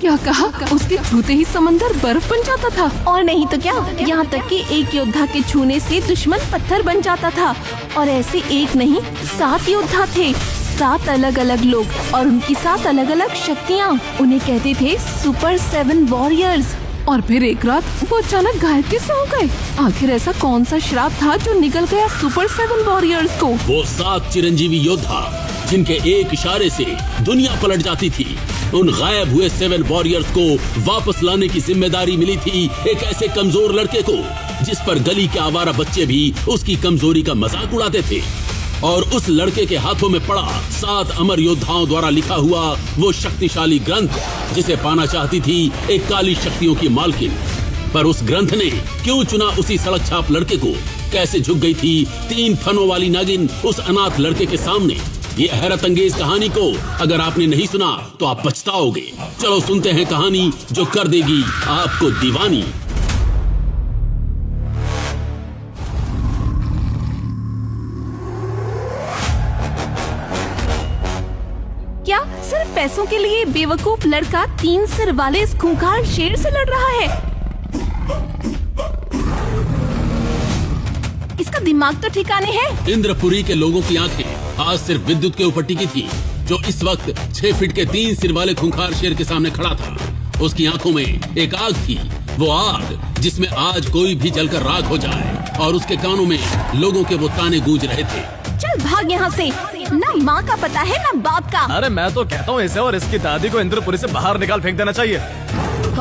क्या कहा? उसके छूते ही समंदर बर्फ बन जाता था। और नहीं तो क्या, यहाँ तक कि एक योद्धा के छूने से दुश्मन पत्थर बन जाता था। और ऐसे एक नहीं 7 योद्धा थे, 7 अलग अलग लोग और उनकी 7 अलग अलग शक्तियाँ। उन्हें कहते थे सुपर 7 वॉरियर्स। और फिर एक रात वो अचानक गायब कैसे हो गए? आखिर ऐसा कौन सा श्राप था जो निकल गया सुपर 7 वॉरियर्स को? वो 7 चिरंजीवी योद्धा जिनके एक इशारे से दुनिया पलट जाती थी। उन गायब हुए 7 वॉरियर्स को वापस लाने की जिम्मेदारी मिली थी एक ऐसे कमजोर लड़के को, जिस पर गली के आवारा बच्चे भी उसकी कमजोरी का मजाक उड़ाते थे। और उस लड़के के हाथों में पड़ा 7 अमर योद्धाओं द्वारा लिखा हुआ वो शक्तिशाली ग्रंथ, जिसे पाना चाहती थी एक काली शक्तियों की मालकिन। पर उस ग्रंथ ने क्यों चुना उसी सड़क छाप लड़के को? कैसे झुक गई थी 3 फनों वाली नागिन उस अनाथ लड़के के सामने? ये हैरत अंगेज कहानी को अगर आपने नहीं सुना तो आप पछताओगे। चलो सुनते हैं कहानी जो कर देगी आपको दीवानी। क्या सिर्फ पैसों के लिए बेवकूफ लड़का 3 सिर वाले इस खूंखार शेर से लड़ रहा है? इसका दिमाग तो ठिकाने है। इंद्रपुरी के लोगों की आंखें आज सिर्फ विद्युत के ऊपर टिकी थी, जो इस वक्त 6 फीट के 3 सिर वाले खूंखार शेर के सामने खड़ा था। उसकी आंखों में एक आग थी, वो आग जिसमें आज कोई भी जलकर राख हो जाए। और उसके कानों में लोगों के वो ताने गूंज रहे थे। चल भाग यहाँ से, ना माँ का पता है ना बाप का। अरे मैं तो कहता हूँ इसे और इसकी दादी को इंद्रपुरी से बाहर निकाल फेंक देना चाहिए।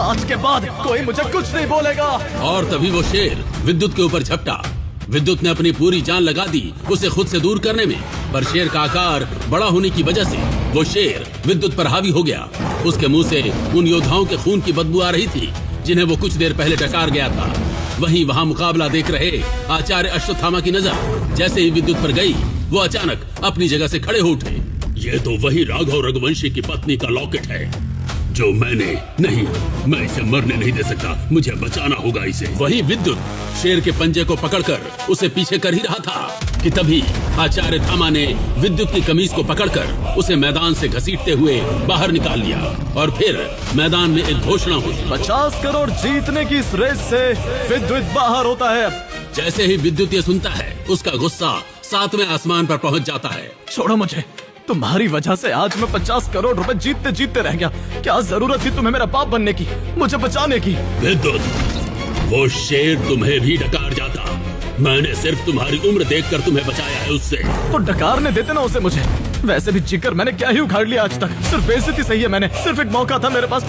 आज के बाद कोई मुझे कुछ नहीं बोलेगा। और तभी वो शेर विद्युत के ऊपर झपटा। विद्युत ने अपनी पूरी जान लगा दी उसे खुद से दूर करने में, पर शेर का आकार बड़ा होने की वजह से वो शेर विद्युत पर हावी हो गया। उसके मुंह से उन योद्धाओं के खून की बदबू आ रही थी जिन्हें वो कुछ देर पहले डकार गया था। वहीं वहाँ मुकाबला देख रहे आचार्य अश्वत्थामा की नजर जैसे ही विद्युत पर गई, वो अचानक अपनी जगह से खड़े हो उठे। ये तो वही राघव रघुवंशी की पत्नी का लॉकेट है जो मैं इसे मरने नहीं दे सकता, मुझे बचाना होगा इसे। वही विद्युत शेर के पंजे को पकड़कर उसे पीछे कर ही रहा था कि तभी आचार्य थामा ने विद्युत की कमीज को पकड़कर उसे मैदान से घसीटते हुए बाहर निकाल लिया। और फिर मैदान में एक घोषणा हुई, 50 करोड़ जीतने की इस रेस से विद्युत बाहर होता है। जैसे ही विद्युत ये सुनता है, उसका गुस्सा 7वें आसमान पर पहुंच जाता है। छोड़ो मुझे, तुम्हारी वजह से आज मैं 50 करोड़ रुपए जीतते जीतते रह गया। क्या जरूरत थी तुम्हें मेरा बाप बनने की, मुझे बचाने की? विद्युत, वो शेर तुम्हें भी डकार जाता। मैंने सिर्फ तुम्हारी उम्र देखकर तुम्हें बचाया है उससे। तो डकारने देते ना उसे मुझे। वैसे भी जिगर मैंने क्या ही उखाड़ लिया आज तक। सिर्फ बेइज्जती सही है मैंने। सिर्फ एक मौका था मेरे पास